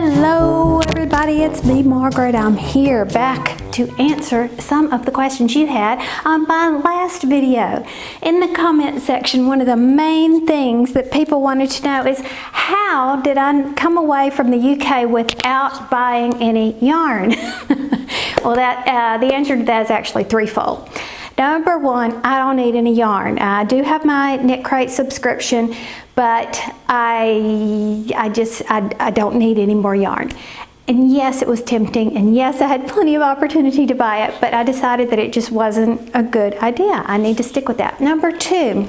Hello everybody, it's me Margaret. I'm here back to answer some of the questions you had on my last video. In the comment section, one of the main things that people wanted to know is how did I come away from the UK without buying any yarn? Well, the answer to that is actually threefold. Number one, I don't need any yarn. I do have my Knit Crate subscription, but I don't need any more yarn. And yes, it was tempting, and yes, I had plenty of opportunity to buy it, but I decided that it just wasn't a good idea. I need to stick with that. Number two,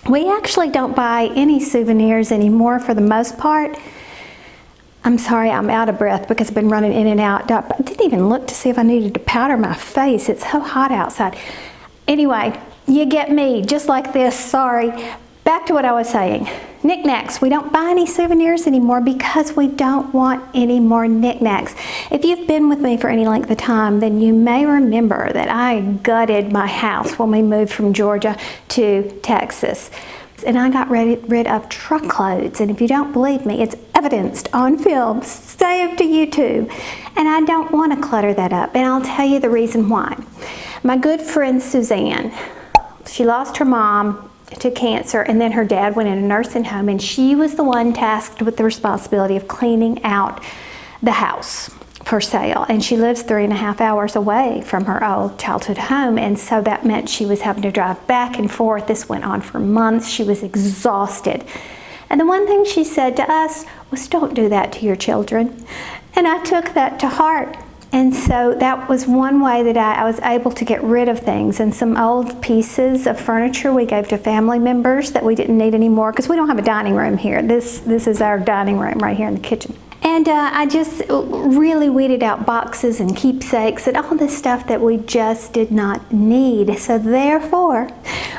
we actually don't buy any souvenirs anymore for the most part. I'm sorry, I'm out of breath because I've been running in and out. I didn't even look to see if I needed to powder my face. It's so hot outside. Anyway, you get me, just like this, sorry. Back to what I was saying. Knickknacks. We don't buy any souvenirs anymore because we don't want any more knickknacks. If you've been with me for any length of time, then you may remember that I gutted my house when we moved from Georgia to Texas. And I got rid of truckloads, and if you don't believe me, it's evidenced on film, saved to YouTube. And I don't want to clutter that up, and I'll tell you the reason why. My good friend Suzanne, she lost her mom to cancer, and then her dad went in a nursing home, and she was the one tasked with the responsibility of cleaning out the house for sale. And she lives 3.5 hours away from her old childhood home, and so that meant she was having to drive back and forth. This went on for months. She was exhausted. And the one thing she said to us was, don't do that to your children. And I took that to heart. And so that was one way that I was able to get rid of things. And some old pieces of furniture we gave to family members that we didn't need anymore, because we don't have a dining room here. This is our dining room right here in the kitchen. And I just really weeded out boxes and keepsakes and all this stuff that we just did not need. So therefore,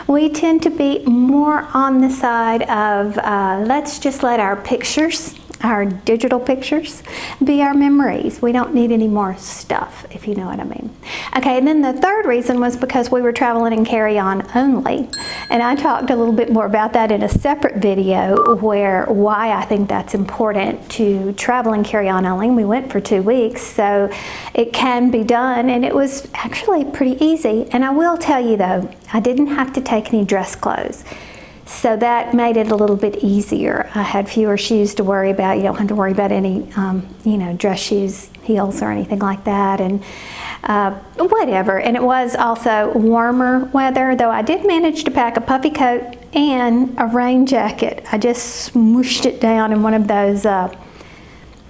we tend to be more on the side of let's just let our pictures, our digital pictures, be our memories. We don't need any more stuff, if you know what I mean. Okay, and then the third reason was because we were traveling in carry-on only. And I talked a little bit more about that in a separate video why I think that's important to travel in carry-on only. We went for 2 weeks, so it can be done, and it was actually pretty easy. And I will tell you though, I didn't have to take any dress clothes. So that made it a little bit easier. I had fewer shoes to worry about. You don't have to worry about any, dress shoes, heels or anything like that, and whatever. And it was also warmer weather, though I did manage to pack a puffy coat and a rain jacket. I just smooshed it down in one of those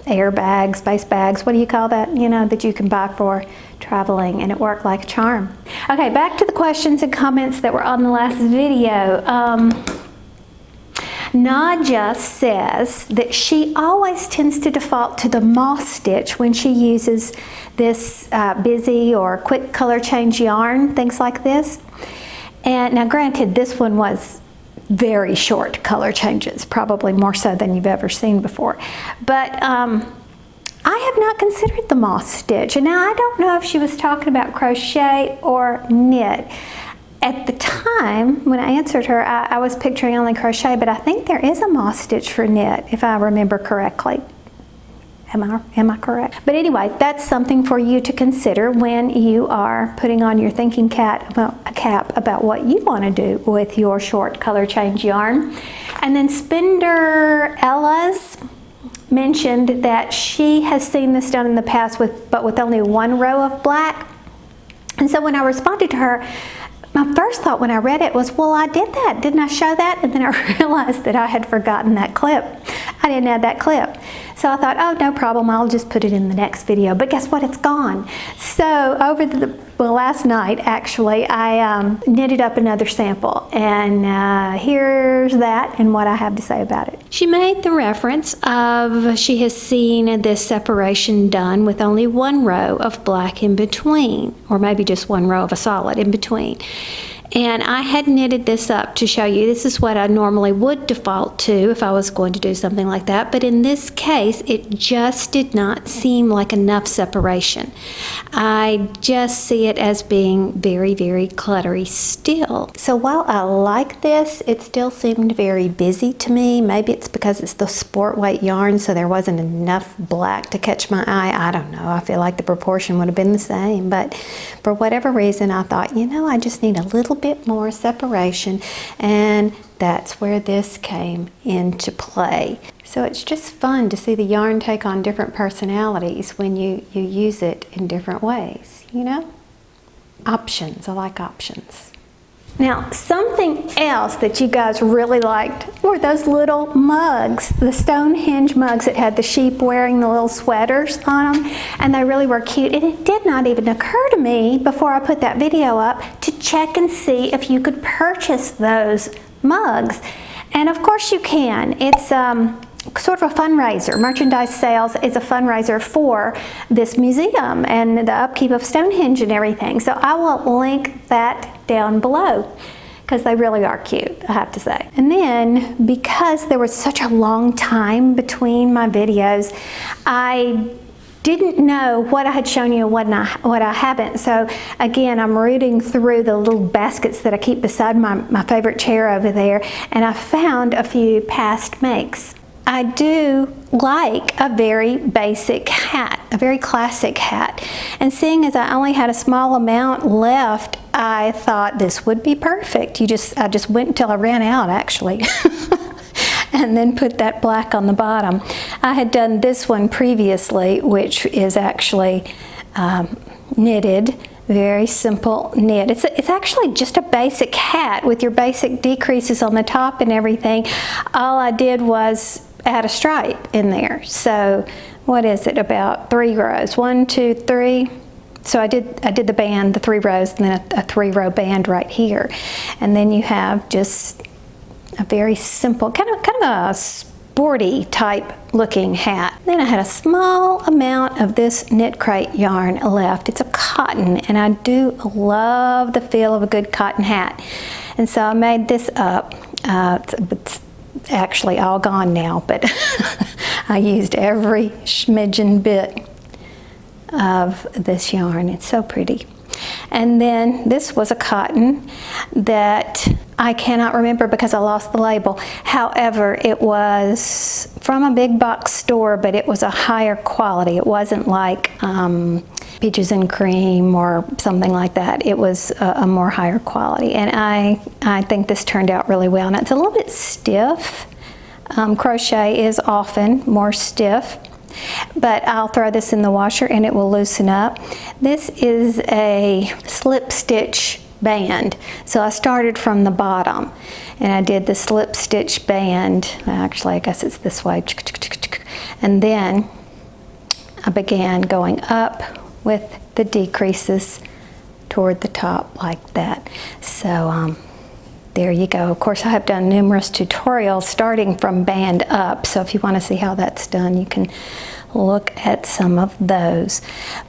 air bags, space bags, what do you call that, that you can buy for traveling, and it worked like a charm. Okay, back to the questions and comments that were on the last video. Nadja says that she always tends to default to the moss stitch when she uses this busy or quick color change yarn, things like this. And now granted, this one was very short color changes, probably more so than you've ever seen before. But I have not considered the moss stitch. And now I don't know if she was talking about crochet or knit. At the time when I answered her, I was picturing only crochet, but I think there is a moss stitch for knit, if I remember correctly. Am I correct? But anyway, that's something for you to consider when you are putting on your thinking cap about what you want to do with your short color change yarn. And then Spinderella's mentioned that she has seen this done in the past but with only one row of black. And so when I responded to her, my first thought when I read it was, well, I did that. Didn't I show that? And then I realized that I had forgotten that clip. I didn't add that clip. So I thought, oh, no problem. I'll just put it in the next video. But guess what? It's gone. So last night, actually, I knitted up another sample. And here's that and what I have to say about it. She made the reference of she has seen this separation done with only one row of black in between, or maybe just one row of a solid in between. And I had knitted this up to show you this is what I normally would default to if I was going to do something like that, but in this case it just did not seem like enough separation. I just see it as being very, very cluttery still. So while I like this, it still seemed very busy to me. Maybe it's because it's the sport weight yarn, so there wasn't enough black to catch my eye. I don't know. I feel like the proportion would have been the same, but for whatever reason I thought, you know, I just need a little bit more separation, and that's where this came into play. So it's just fun to see the yarn take on different personalities when you use it in different ways, you know? Options. I like options. Now, something else that you guys really liked were those little mugs, the Stonehenge mugs that had the sheep wearing the little sweaters on them, and they really were cute. And it did not even occur to me before I put that video up to check and see if you could purchase those mugs. And of course you can. It's sort of a fundraiser. Merchandise sales is a fundraiser for this museum and the upkeep of Stonehenge and everything. So I will link that down below because they really are cute, I have to say. And then because there was such a long time between my videos, I didn't know what I had shown you and what I haven't. So again, I'm rooting through the little baskets that I keep beside my favorite chair over there, and I found a few past makes. I do like a very basic hat, a very classic hat. And seeing as I only had a small amount left, I thought this would be perfect. I just went until I ran out, actually. And then put that black on the bottom. I had done this one previously, which is actually knitted. Very simple knit. It's actually just a basic hat with your basic decreases on the top and everything. All I did was add a stripe in there. So what is it, about 3 rows? 1, 2, 3. So I did the band, the 3 rows, and then a 3-row band right here. And then you have just a very simple, kind of a sporty type looking hat. Then I had a small amount of this knit crate yarn left. It's a cotton, and I do love the feel of a good cotton hat. And so I made this up. It's actually all gone now, but I used every smidgen bit of this yarn. It's so pretty. And then this was a cotton that I cannot remember because I lost the label. However, it was from a big box store, but it was a higher quality. It wasn't like Peaches and Cream or something like that. It was a more higher quality, and I think this turned out really well. Now it's a little bit stiff. Crochet is often more stiff, but I'll throw this in the washer and it will loosen up. This is a slip stitch band. So I started from the bottom and I did the slip stitch band. Actually, I guess it's this way. And then I began going up with the decreases toward the top like that. So there you go. Of course, I have done numerous tutorials starting from band up. So if you want to see how that's done, you can look at some of those.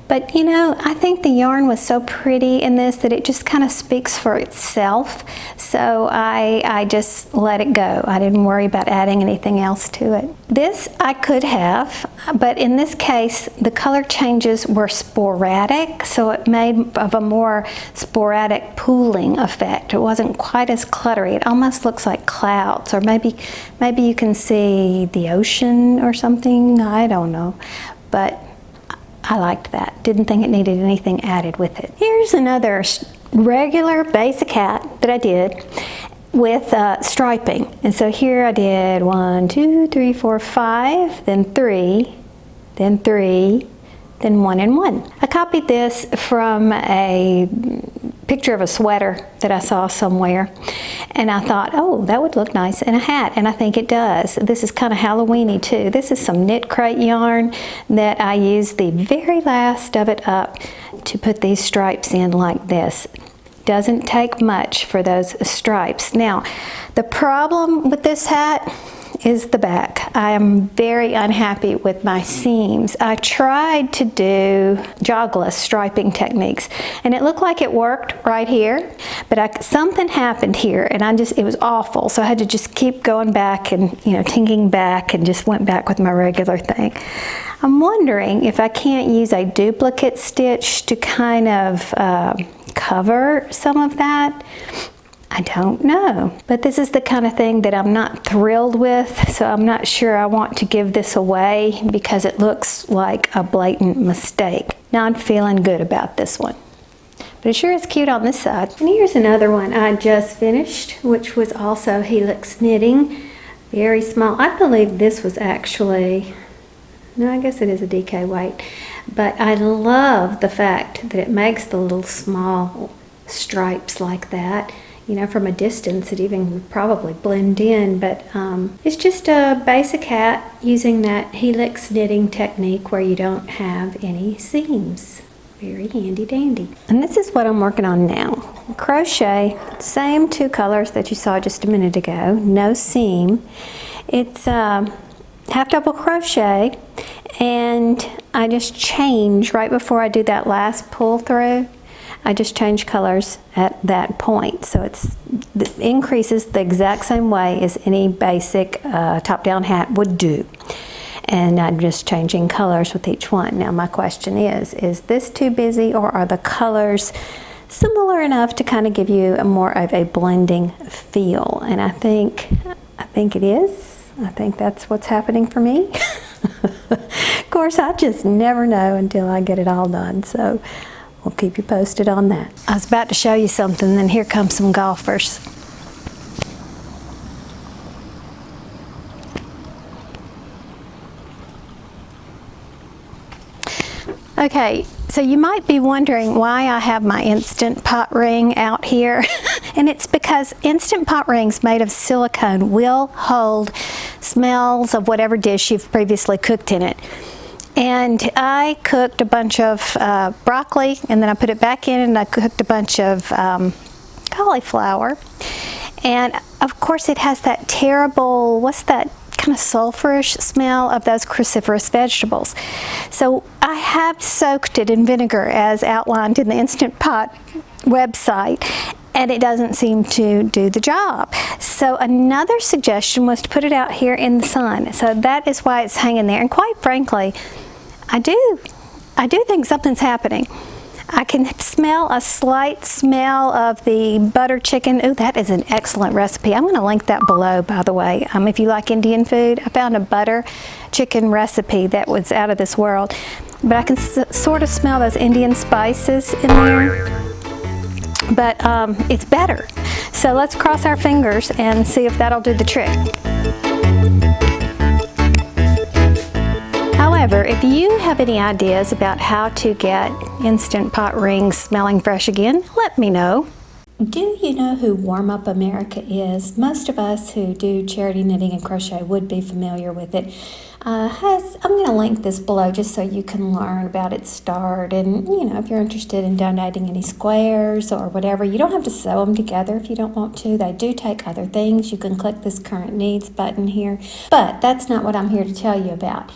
But you know, I think the yarn was so pretty in this that it just kind of speaks for itself. So I just let it go. I didn't worry about adding anything else to it. This I could have, but in this case, the color changes were sporadic, so it made of a more sporadic pooling effect. It wasn't quite as cluttery. It almost looks like clouds, or maybe you can see the ocean or something. I don't know, but I liked that. Didn't think it needed anything added with it. Here's another regular basic hat that I did with striping. And so here I did 1, 2, 3, 4, 5, then 3, then 3, then 1 and 1. I copied this from a picture of a sweater that I saw somewhere, and I thought, oh, that would look nice in a hat, and I think it does. This is kind of Halloween-y too. This is some knit crate yarn that I used the very last of it up to put these stripes in like this. Doesn't take much for those stripes. Now, the problem with this hat is the back. I am very unhappy with my seams. I tried to do jogless striping techniques and it looked like it worked right here, but something happened here and it was awful. So I had to just keep going back and, tinking back, and just went back with my regular thing. I'm wondering if I can't use a duplicate stitch to kind of cover some of that. I don't know, but this is the kind of thing that I'm not thrilled with, so I'm not sure I want to give this away because it looks like a blatant mistake. Not feeling good about this one, but it sure is cute on this side. And here's another one I just finished, which was also helix knitting, very small. I believe this was actually, no, I guess it is a DK weight, but I love the fact that it makes the little small stripes like that. From a distance it even would probably blend in, but it's just a basic hat using that helix knitting technique where you don't have any seams. Very handy dandy. And this is what I'm working on now. Crochet, same two colors that you saw just a minute ago, no seam. It's half double crochet, and I just change right before I do that last pull through. I just change colors at that point, so it increases the exact same way as any basic top-down hat would do. And I'm just changing colors with each one. Now my question is this too busy, or are the colors similar enough to kind of give you more of a blending feel? And I think it is. I think that's what's happening for me. Of course, I just never know until I get it all done, so we'll keep you posted on that. I was about to show you something, then here comes some golfers. Okay, so you might be wondering why I have my Instant Pot ring out here. And it's because Instant Pot rings made of silicone will hold smells of whatever dish you've previously cooked in it. And I cooked a bunch of broccoli, and then I put it back in, and I cooked a bunch of cauliflower. And of course it has that terrible, what's that kind of sulfurish smell of those cruciferous vegetables. So I have soaked it in vinegar as outlined in the Instant Pot website, and it doesn't seem to do the job. So another suggestion was to put it out here in the sun. So that is why it's hanging there. And quite frankly, I do think something's happening. I can smell a slight smell of the butter chicken. Ooh, that is an excellent recipe. I'm going to link that below, by the way. If you like Indian food, I found a butter chicken recipe that was out of this world. But I can sort of smell those Indian spices in there. But it's better. So let's cross our fingers and see if that'll do the trick. However, if you have any ideas about how to get Instant Pot rings smelling fresh again, let me know. Do you know who Warm Up America is? Most of us who do charity knitting and crochet would be familiar with it. I'm going to link this below just so you can learn about its start, and if you're interested in donating any squares or whatever, you don't have to sew them together if you don't want to. They do take other things. You can click this current needs button here, but that's not what I'm here to tell you about.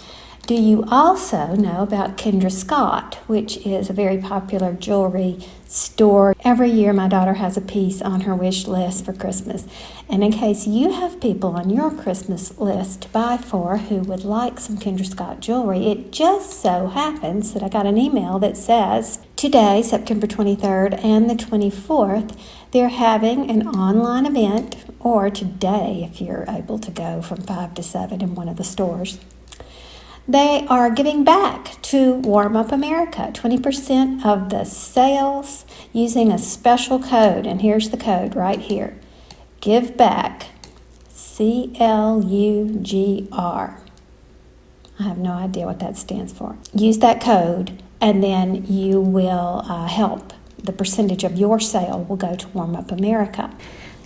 Do you also know about Kendra Scott, which is a very popular jewelry store? Every year my daughter has a piece on her wish list for Christmas. And in case you have people on your Christmas list to buy for who would like some Kendra Scott jewelry, it just so happens that I got an email that says, today, September 23rd and the 24th, they're having an online event, or today if you're able to go from 5 to 7 in one of the stores. They are giving back to Warm Up America, 20% of the sales using a special code. And here's the code right here. Give back, CLUGR. I have no idea what that stands for. Use that code, and then you will help. The percentage of your sale will go to Warm Up America.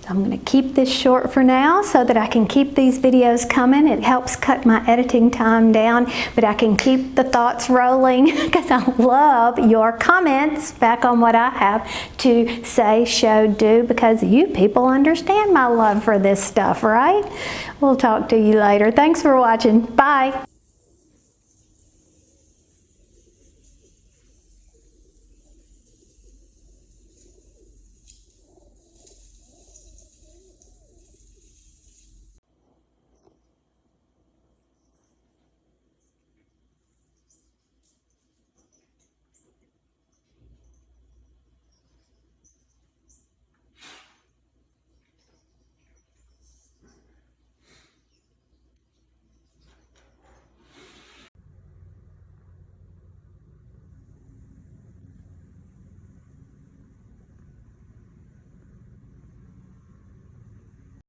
I'm going to keep this short for now so that I can keep these videos coming. It helps cut my editing time down, but I can keep the thoughts rolling because I love your comments back on what I have to say, show, do, because you people understand my love for this stuff, right? We'll talk to you later. Thanks for watching. Bye.